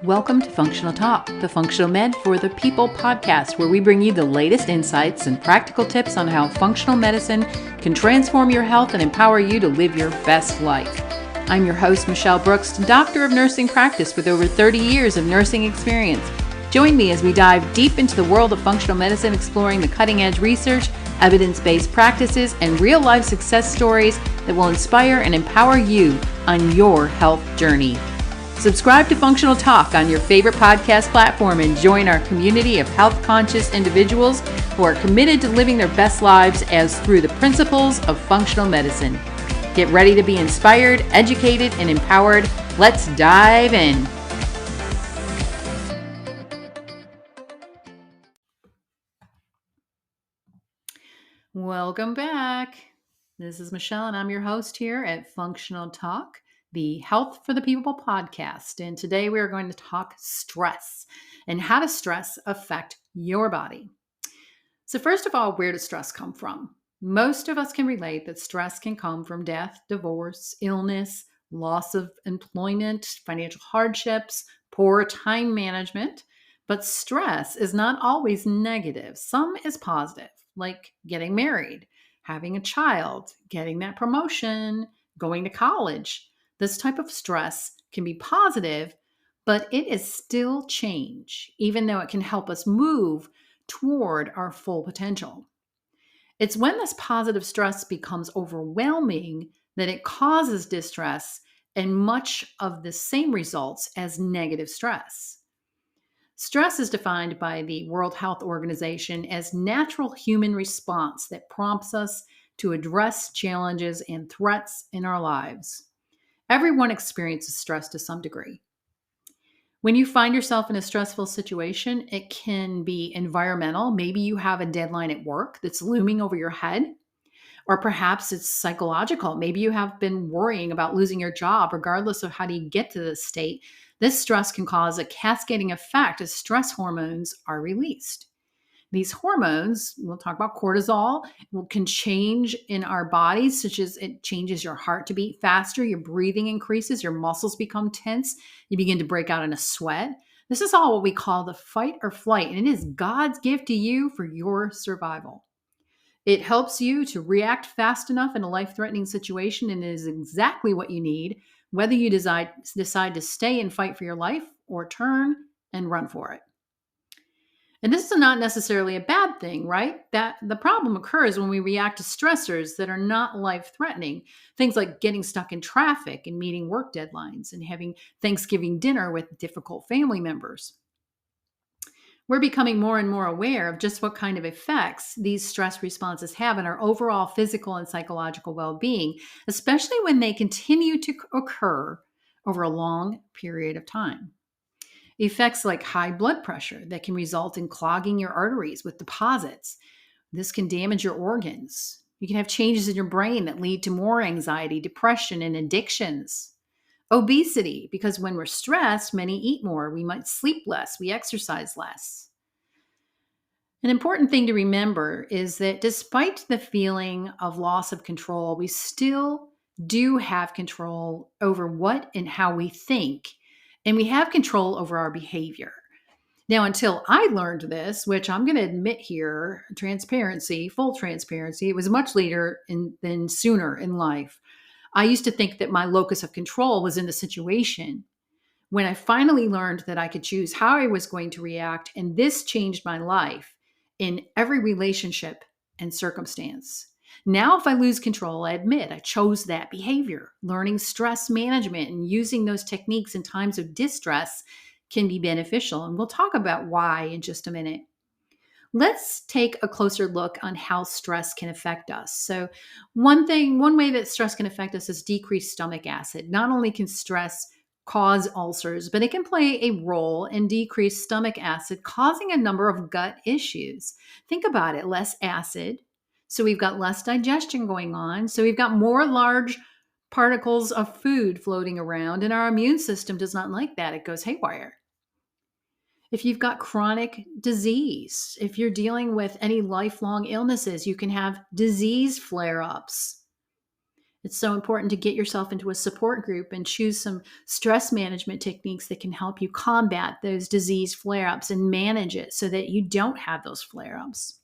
Welcome to Functional Talk, the Functional Med for the People podcast, where we bring you the latest insights and practical tips on how functional medicine can transform your health and empower you to live your best life. I'm your host, Michelle Brooks, Doctor of Nursing Practice with over 30 years of nursing experience. Join me as we dive deep into the world of functional medicine, exploring the cutting-edge research, evidence-based practices, and real-life success stories that will inspire and empower you on your health journey. Subscribe to Functional Talk on your favorite podcast platform and join our community of health-conscious individuals who are committed to living their best lives as through the principles of functional medicine. Get ready to be inspired, educated, and empowered. Let's dive in. Welcome back. This is Michelle, and I'm your host here at Functional Talk, the Health for the People podcast. And today we are going to talk stress and how does stress affect your body. So first of all, where does stress come from? Most of us can relate that stress can come from death, divorce, illness, loss of employment, financial hardships, poor time management. But stress is not always negative. Some is positive, like getting married, having a child, getting that promotion, going to college. This type of stress can be positive, but it is still change, even though it can help us move toward our full potential. It's when this positive stress becomes overwhelming that it causes distress and much of the same results as negative stress. Stress is defined by the World Health Organization as natural human response that prompts us to address challenges and threats in our lives. Everyone experiences stress to some degree. When you find yourself in a stressful situation, it can be environmental. Maybe you have a deadline at work that's looming over your head, or perhaps it's psychological. Maybe you have been worrying about losing your job, regardless of how do you get to this state. This stress can cause a cascading effect as stress hormones are released. These hormones, we'll talk about cortisol, can change in our bodies, such as it changes your heart to beat faster, your breathing increases, your muscles become tense, you begin to break out in a sweat. This is all what we call the fight or flight, and it is God's gift to you for your survival. It helps you to react fast enough in a life-threatening situation, and it is exactly what you need, whether you decide to stay and fight for your life or turn and run for it. And this is not necessarily a bad thing, right? That the problem occurs when we react to stressors that are not life-threatening. Things like getting stuck in traffic and meeting work deadlines and having Thanksgiving dinner with difficult family members. We're becoming more and more aware of just what kind of effects these stress responses have on our overall physical and psychological well-being, especially when they continue to occur over a long period of time. Effects like high blood pressure that can result in clogging your arteries with deposits. This can damage your organs. You can have changes in your brain that lead to more anxiety, depression, and addictions. Obesity, because when we're stressed, many eat more. We might sleep less. We exercise less. An important thing to remember is that despite the feeling of loss of control, we still do have control over what and how we think. And we have control over our behavior. Now, until I learned this, which I'm going to admit here, full transparency, it was much later than sooner in life. I used to think that my locus of control was in the situation. When I finally learned that I could choose how I was going to react, and this changed my life in every relationship and circumstance. Now, if I lose control, I admit I chose that behavior. Learning stress management and using those techniques in times of distress can be beneficial. And we'll talk about why in just a minute. Let's take a closer look on how stress can affect us. So one way that stress can affect us is decreased stomach acid. Not only can stress cause ulcers, but it can play a role in decreased stomach acid, causing a number of gut issues. Think about it, less acid. So we've got less digestion going on. So we've got more large particles of food floating around, and our immune system does not like that. It goes haywire. If you've got chronic disease, if you're dealing with any lifelong illnesses, you can have disease flare-ups. It's so important to get yourself into a support group and choose some stress management techniques that can help you combat those disease flare ups and manage it so that you don't have those flare ups.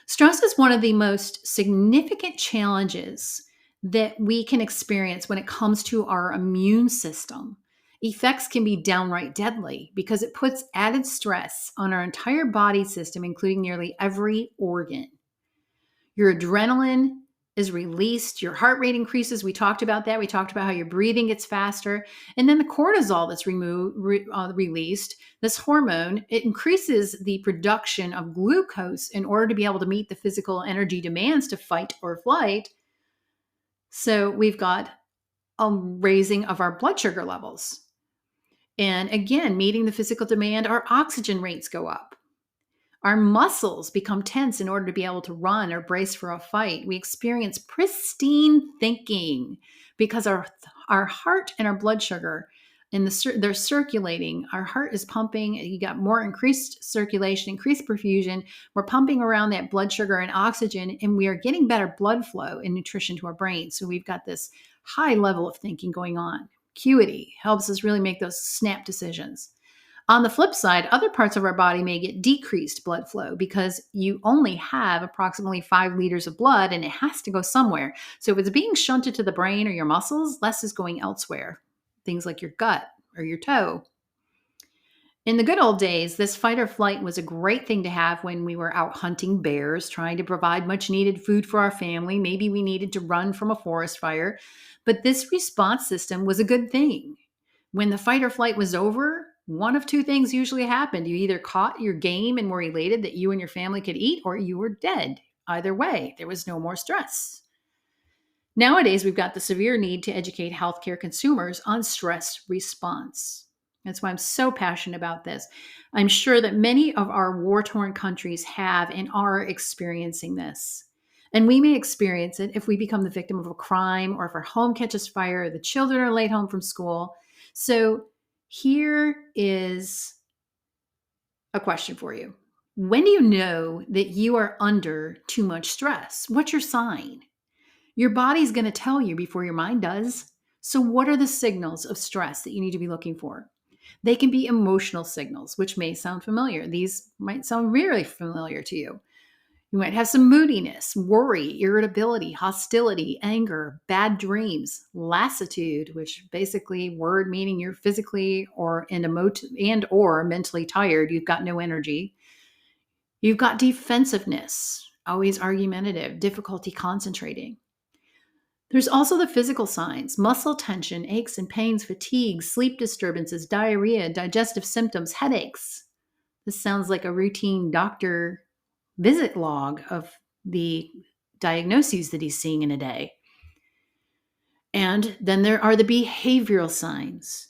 Stress is one of the most significant challenges that we can experience when it comes to our immune system. Effects can be downright deadly because it puts added stress on our entire body system, including nearly every organ. Your adrenaline is released, your heart rate increases. We talked about that. We talked about how your breathing gets faster. And then the cortisol that's released, this hormone, it increases the production of glucose in order to be able to meet the physical energy demands to fight or flight. So we've got a raising of our blood sugar levels. And again, meeting the physical demand, our oxygen rates go up. Our muscles become tense in order to be able to run or brace for a fight. We experience pristine thinking because our heart and our blood sugar they're circulating. Our heart is pumping. You got more increased circulation, increased perfusion. We're pumping around that blood sugar and oxygen, and we are getting better blood flow and nutrition to our brain. So we've got this high level of thinking going on. Acuity helps us really make those snap decisions. On the flip side, other parts of our body may get decreased blood flow because you only have approximately 5 liters of blood and it has to go somewhere. So if it's being shunted to the brain or your muscles, less is going elsewhere, things like your gut or your toe. In the good old days, this fight or flight was a great thing to have when we were out hunting bears, trying to provide much needed food for our family. Maybe we needed to run from a forest fire. But this response system was a good thing. When the fight or flight was over, one of two things usually happened. You either caught your game and were elated that you and your family could eat, or you were dead. Either way, there was no more stress. Nowadays, we've got the severe need to educate healthcare consumers on stress response. That's why I'm so passionate about this. I'm sure that many of our war-torn countries have and are experiencing this. And we may experience it if we become the victim of a crime or if our home catches fire, or the children are late home from school. So here is a question for you. When do you know that you are under too much stress? What's your sign? Your body's going to tell you before your mind does. So what are the signals of stress that you need to be looking for? They can be emotional signals, which may sound familiar. These might sound really familiar to you. You might have some moodiness, worry, irritability, hostility, anger, bad dreams, lassitude, which basically word meaning you're physically or mentally tired. You've got no energy. You've got defensiveness, always argumentative, difficulty concentrating. There's also the physical signs: muscle tension, aches and pains, fatigue, sleep disturbances, diarrhea, digestive symptoms, headaches. This sounds like a routine doctor visit log of the diagnoses that he's seeing in a day. And then there are the behavioral signs: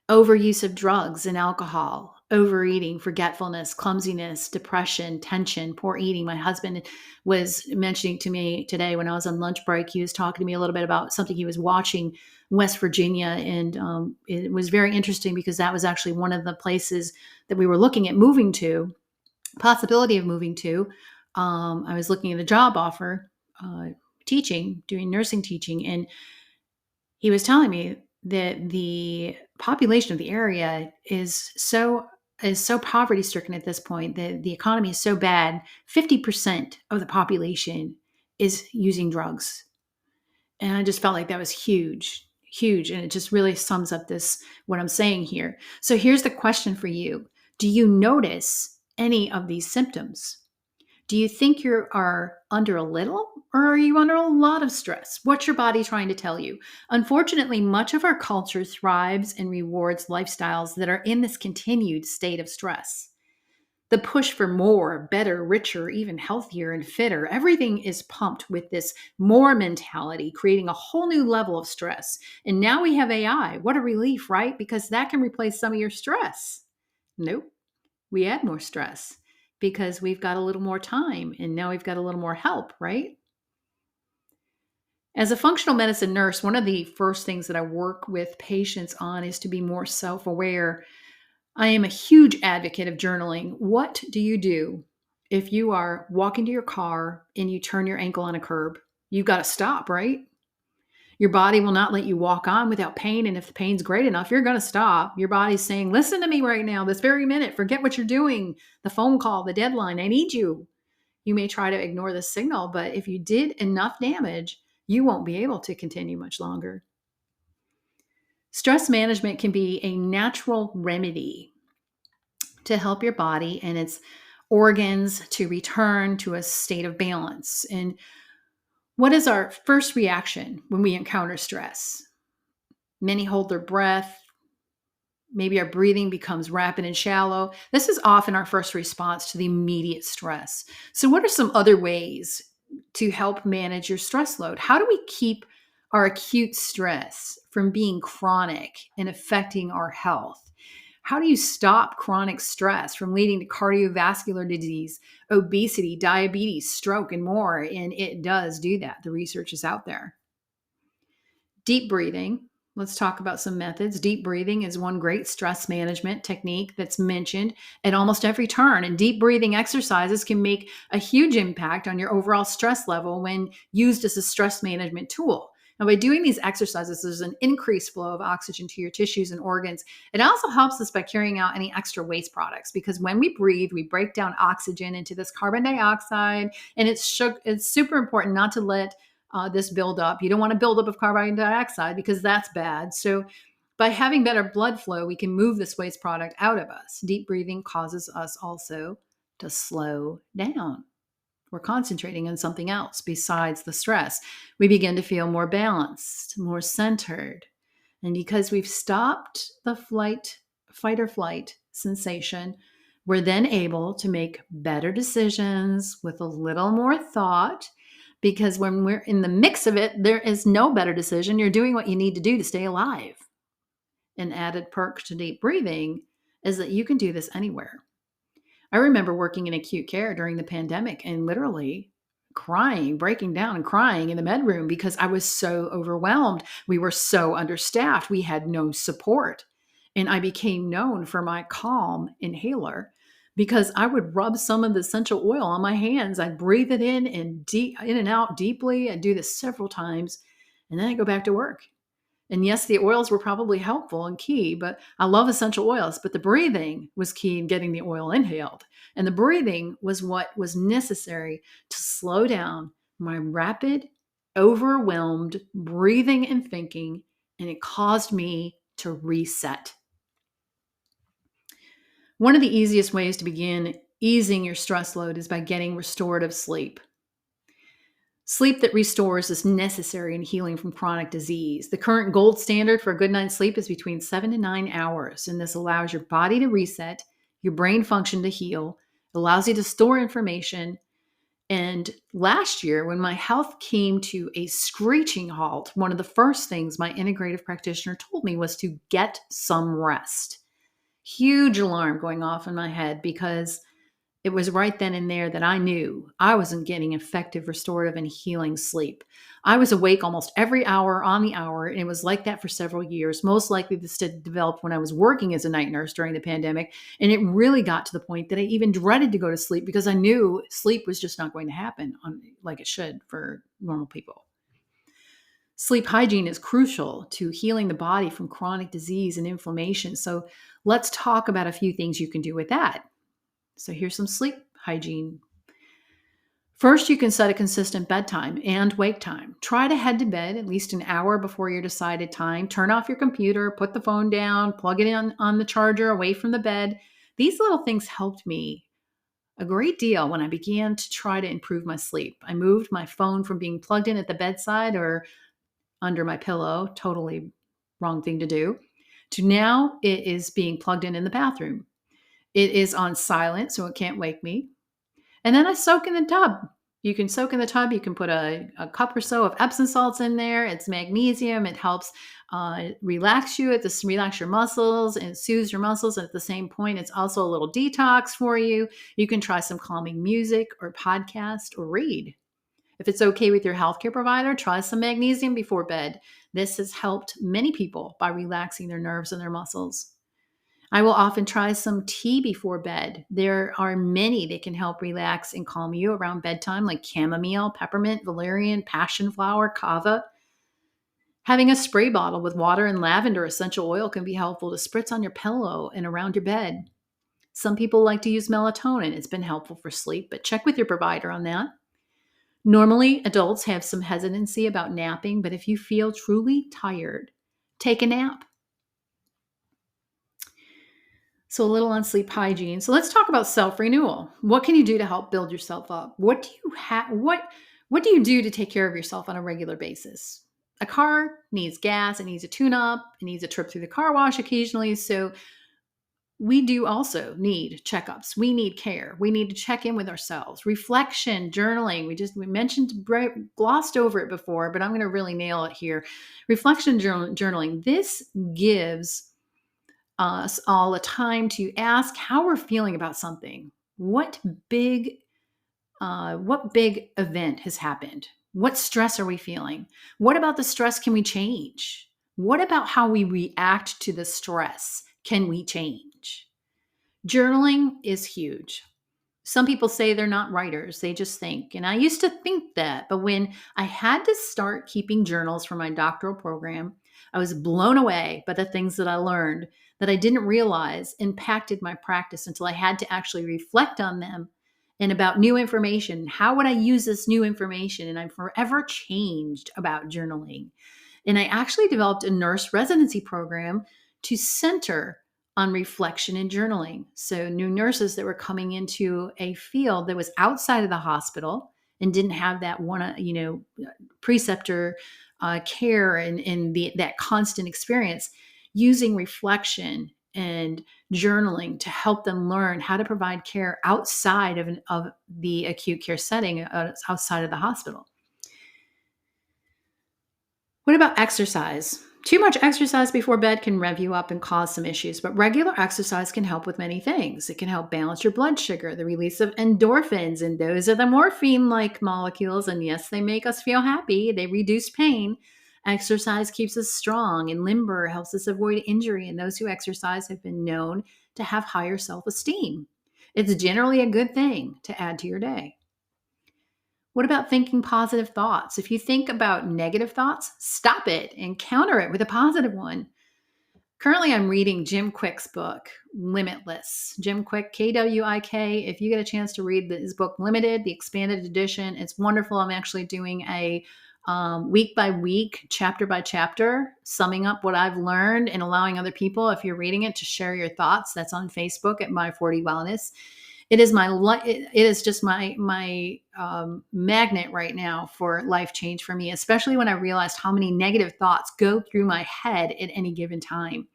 overuse of drugs and alcohol, overeating, forgetfulness, clumsiness, depression, tension, poor eating. My husband was mentioning to me today when I was on lunch break, he was talking to me a little bit about something he was watching in West Virginia. And it was very interesting because that was actually one of the places that we were looking at moving to, possibility of moving to. I was looking at a job offer, doing nursing teaching, and he was telling me that the population of the area is so poverty stricken at this point that the economy is so bad, 50% of the population is using drugs. And I just felt like that was huge, huge. And it just really sums up what I'm saying here. So here's the question for you. Do you notice any of these symptoms? Do you think you are under a little, or are you under a lot of stress? What's your body trying to tell you? Unfortunately, much of our culture thrives and rewards lifestyles that are in this continued state of stress. The push for more, better, richer, even healthier and fitter, everything is pumped with this more mentality, creating a whole new level of stress. And now we have AI. What a relief, right? Because that can replace some of your stress. Nope. We add more stress because we've got a little more time and now we've got a little more help, right? As a functional medicine nurse, one of the first things that I work with patients on is to be more self-aware. I am a huge advocate of journaling. What do you do if you are walking to your car and you turn your ankle on a curb? You've got to stop, right? Your body will not let you walk on without pain. And if the pain's great enough, you're going to stop. Your body's saying, listen to me right now, this very minute. Forget what you're doing, the phone call, the deadline. I need you. You may try to ignore the signal, but if you did enough damage, you won't be able to continue much longer. Stress management can be a natural remedy to help your body and its organs to return to a state of balance. And what is our first reaction when we encounter stress? Many hold their breath. Maybe our breathing becomes rapid and shallow. This is often our first response to the immediate stress. So, what are some other ways to help manage your stress load? How do we keep our acute stress from being chronic and affecting our health? How do you stop chronic stress from leading to cardiovascular disease, obesity, diabetes, stroke, and more? And it does do that. The research is out there. Deep breathing. Let's talk about some methods. Deep breathing is one great stress management technique that's mentioned at almost every turn. And deep breathing exercises can make a huge impact on your overall stress level when used as a stress management tool. Now, by doing these exercises, there's an increased flow of oxygen to your tissues and organs. It also helps us by carrying out any extra waste products because when we breathe, we break down oxygen into this carbon dioxide. And it's super important not to let this buildup. You don't want to build up of carbon dioxide because that's bad. So by having better blood flow, we can move this waste product out of us. Deep breathing causes us also to slow down. We're concentrating on something else besides the stress. We begin to feel more balanced, more centered. And because we've stopped the fight or flight sensation, we're then able to make better decisions with a little more thought. Because when we're in the mix of it, there is no better decision. You're doing what you need to do to stay alive. An added perk to deep breathing is that you can do this anywhere. I remember working in acute care during the pandemic and literally crying, breaking down and crying in the bedroom because I was so overwhelmed. We were so understaffed. We had no support. And I became known for my Calm inhaler because I would rub some of the essential oil on my hands. I'd breathe it in and in and out deeply. I'd do this several times. And then I'd go back to work. And yes, the oils were probably helpful and key, but I love essential oils. But the breathing was key in getting the oil inhaled. And the breathing was what was necessary to slow down my rapid, overwhelmed breathing and thinking. And it caused me to reset. One of the easiest ways to begin easing your stress load is by getting restorative sleep. Sleep that restores is necessary in healing from chronic disease. The current gold standard for a good night's sleep is between 7 to 9 hours, and this allows your body to reset, your brain function to heal, allows you to store information. And last year, when my health came to a screeching halt, one of the first things my integrative practitioner told me was to get some rest. Huge alarm going off in my head because it was right then and there that I knew I wasn't getting effective restorative and healing sleep. I was awake almost every hour on the hour, and it was like that for several years. Most likely this developed when I was working as a night nurse during the pandemic, and it really got to the point that I even dreaded to go to sleep because I knew sleep was just not going to happen like it should for normal people. Sleep hygiene is crucial to healing the body from chronic disease and inflammation. So let's talk about a few things you can do with that. So here's some sleep hygiene. First, you can set a consistent bedtime and wake time. Try to head to bed at least an hour before your decided time. Turn off your computer, put the phone down, plug it in on the charger away from the bed. These little things helped me a great deal when I began to try to improve my sleep. I moved my phone from being plugged in at the bedside or under my pillow, totally wrong thing to do, to now it is being plugged in the bathroom. It is on silent, so it can't wake me. And then I soak in the tub. You can soak in the tub. You can put a cup or so of Epsom salts in there. It's magnesium. It helps relax you. Relax your muscles and soothes your muscles. And at the same point, it's also a little detox for you. You can try some calming music or podcast or read. If it's okay with your healthcare provider, try some magnesium before bed. This has helped many people by relaxing their nerves and their muscles. I will often try some tea before bed. There are many that can help relax and calm you around bedtime, like chamomile, peppermint, valerian, passion flower, kava. Having a spray bottle with water and lavender essential oil can be helpful to spritz on your pillow and around your bed. Some people like to use melatonin. It's been helpful for sleep, but check with your provider on that. Normally, adults have some hesitancy about napping, but if you feel truly tired, take a nap. So, a little on sleep hygiene. So, let's talk about self-renewal. What can you do to help build yourself up? What do you do to take care of yourself on a regular basis? A car needs gas, it needs a tune-up, it needs a trip through the car wash occasionally. So, we do also need checkups. We need care. We need to check in with ourselves. Reflection, journaling. We mentioned, glossed over it before, but I'm going to really nail it here. Reflection journaling. This gives us all a time to ask how we're feeling about something. What big event has happened? What stress are we feeling? What about the stress can we change? What about how we react to the stress can we change? Journaling is huge. Some people say they're not writers, they just think. And I used to think that, but when I had to start keeping journals for my doctoral program, I was blown away by the things that I learned that I didn't realize impacted my practice until I had to actually reflect on them and about new information. How would I use this new information? And I'm forever changed about journaling. And I actually developed a nurse residency program to center on reflection and journaling. So, new nurses that were coming into a field that was outside of the hospital and didn't have that preceptor care and that constant experience, using reflection and journaling to help them learn how to provide care outside of the acute care setting, outside of the hospital. What about exercise? Too much exercise before bed can rev you up and cause some issues, but regular exercise can help with many things. It can help balance your blood sugar, the release of endorphins, and those are the morphine-like molecules. And yes, they make us feel happy. They reduce pain. Exercise keeps us strong and limber, helps us avoid injury, and those who exercise have been known to have higher self-esteem. It's generally a good thing to add to your day. What about thinking positive thoughts? If you think about negative thoughts, stop it and counter it with a positive one. Currently, I'm reading Jim Quick's book, Limitless. Jim Quick, Kwik. If you get a chance to read his book, Limited, the expanded edition, it's wonderful. I'm actually doing a week by week, chapter by chapter, summing up what I've learned and allowing other people, if you're reading it, to share your thoughts. That's on Facebook at My 40 Wellness. It is just my magnet right now for life change for me, especially when I realized how many negative thoughts go through my head at any given time.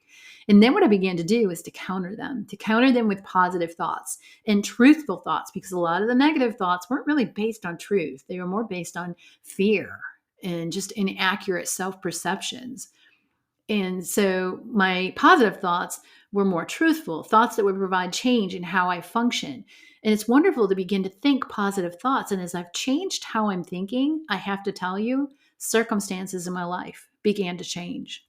And then what I began to do is to counter them with positive thoughts and truthful thoughts, because a lot of the negative thoughts weren't really based on truth. They were more based on fear and just inaccurate self-perceptions. And so my positive thoughts were more truthful, thoughts that would provide change in how I function. And it's wonderful to begin to think positive thoughts. And as I've changed how I'm thinking, I have to tell you, circumstances in my life began to change.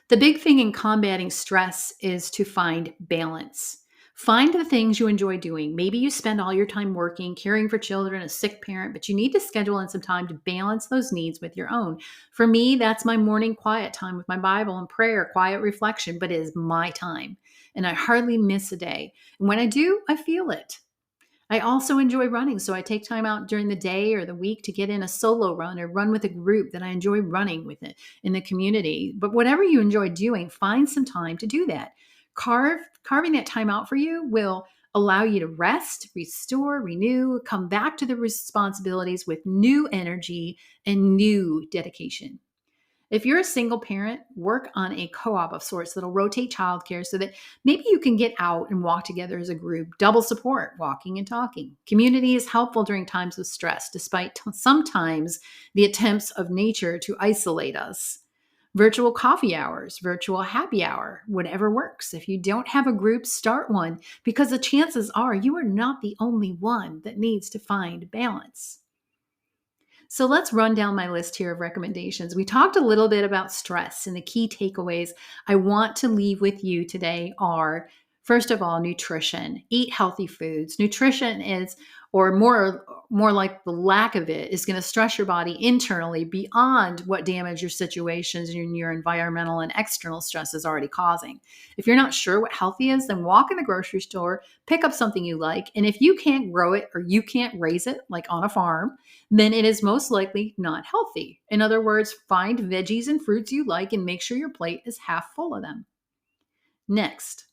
The big thing in combating stress is to find balance. Find the things you enjoy doing. Maybe you spend all your time working, caring for children, a sick parent, but you need to schedule in some time to balance those needs with your own. For me, that's my morning quiet time with my Bible and prayer, quiet reflection, but it is my time. And I hardly miss a day. And when I do, I feel it. I also enjoy running, so I take time out during the day or the week to get in a solo run or run with a group that I enjoy running with it in the community. But whatever you enjoy doing, find some time to do that. Carving that time out for you will allow you to rest, restore, renew, come back to the responsibilities with new energy and new dedication. If you're a single parent, work on a co-op of sorts that'll rotate childcare so that maybe you can get out and walk together as a group. Double support, walking and talking. Community is helpful during times of stress, despite sometimes the attempts of nature to isolate us. Virtual coffee hours, virtual happy hour, whatever works. If you don't have a group, start one, because the chances are you are not the only one that needs to find balance. So let's run down my list here of recommendations. We talked a little bit about stress, and the key takeaways I want to leave with you today are, first of all, nutrition. Eat healthy foods. Nutrition is, or more like the lack of it, is going to stress your body internally beyond what damage your situations and your environmental and external stress is already causing. If you're not sure what healthy is, then walk in the grocery store, pick up something you like, and if you can't grow it or you can't raise it, like on a farm, then it is most likely not healthy. In other words, find veggies and fruits you like and make sure your plate is half full of them. Next,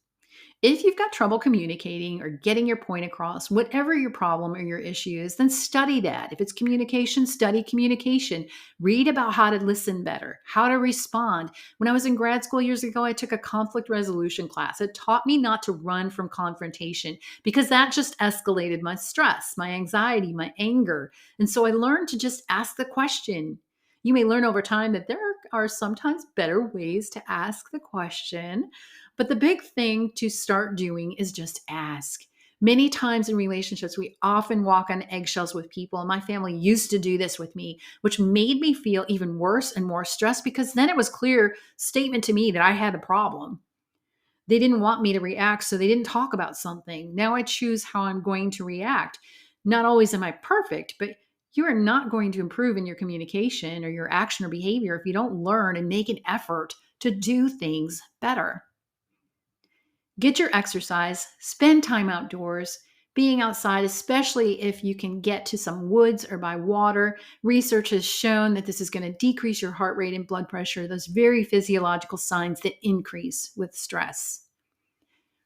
if you've got trouble communicating or getting your point across, whatever your problem or your issue is, then study that. If it's communication, study communication. Read about how to listen better, how to respond. When I was in grad school years ago, I took a conflict resolution class. It taught me not to run from confrontation because that just escalated my stress, my anxiety, my anger. And so I learned to just ask the question. You may learn over time that there are sometimes better ways to ask the question. But the big thing to start doing is just ask. Many times in relationships, we often walk on eggshells with people. And my family used to do this with me, which made me feel even worse and more stressed because then it was clear statement to me that I had a problem. They didn't want me to react, so they didn't talk about something. Now I choose how I'm going to react. Not always am I perfect, but you are not going to improve in your communication or your action or behavior if you don't learn and make an effort to do things better. Get your exercise, spend time outdoors. Being outside, especially if you can get to some woods or by water, research has shown that this is going to decrease your heart rate and blood pressure, those very physiological signs that increase with stress.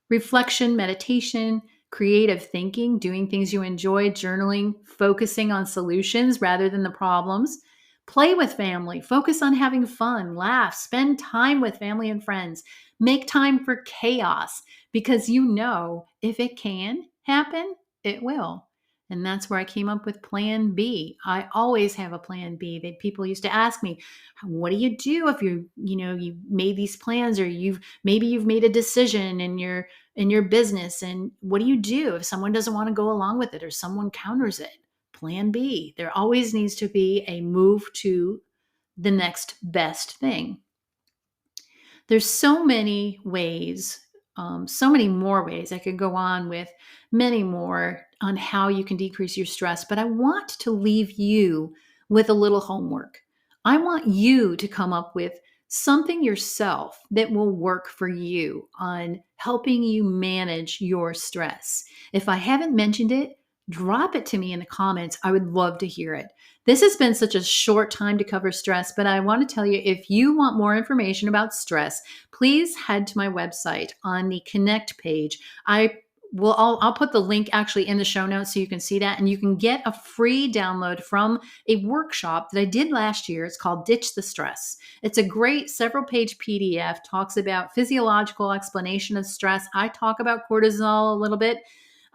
Reflection, meditation, creative thinking, doing things you enjoy, journaling, focusing on solutions rather than the problems. Play with family, focus on having fun, laugh, spend time with family and friends. Make time for chaos because you know if it can happen, it will. And that's where I came up with Plan B. I always have a Plan B. That people used to ask me, what do you do if you made these plans or you've made a decision in your business, and what do you do if someone doesn't want to go along with it or someone counters it? Plan B. There always needs to be a move to the next best thing. There's so many ways, so many more ways. I could go on with many more on how you can decrease your stress, but I want to leave you with a little homework. I want you to come up with something yourself that will work for you on helping you manage your stress. If I haven't mentioned it, drop it to me in the comments. I would love to hear it. This has been such a short time to cover stress, but I want to tell you, if you want more information about stress, please head to my website on the Connect page. I'll put the link actually in the show notes so you can see that, and you can get a free download from a workshop that I did last year. It's called Ditch the Stress. It's a great several-page PDF, talks about physiological explanation of stress. I talk about cortisol a little bit.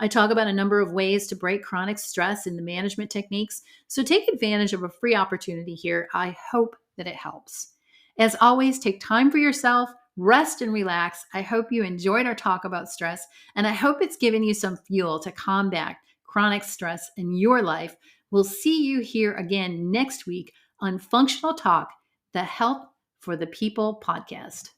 I talk about a number of ways to break chronic stress and the management techniques. So take advantage of a free opportunity here. I hope that it helps. As always, take time for yourself, rest and relax. I hope you enjoyed our talk about stress, and I hope it's given you some fuel to combat chronic stress in your life. We'll see you here again next week on Functional Talk, the Health for the People podcast.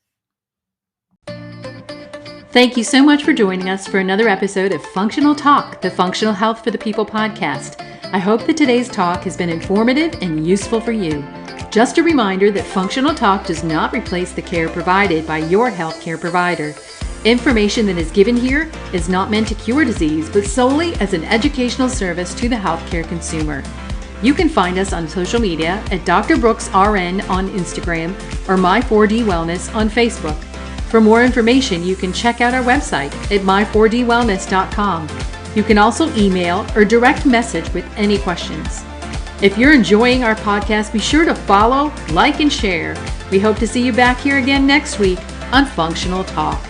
Thank you so much for joining us for another episode of Functional Talk, the Functional Health for the People podcast. I hope that today's talk has been informative and useful for you. Just a reminder that Functional Talk does not replace the care provided by your healthcare provider. Information that is given here is not meant to cure disease, but solely as an educational service to the healthcare consumer. You can find us on social media at Dr. Brooks RN on Instagram or My4D Wellness on Facebook. For more information, you can check out our website at my4dwellness.com. You can also email or direct message with any questions. If you're enjoying our podcast, be sure to follow, like, and share. We hope to see you back here again next week on Functional Talk.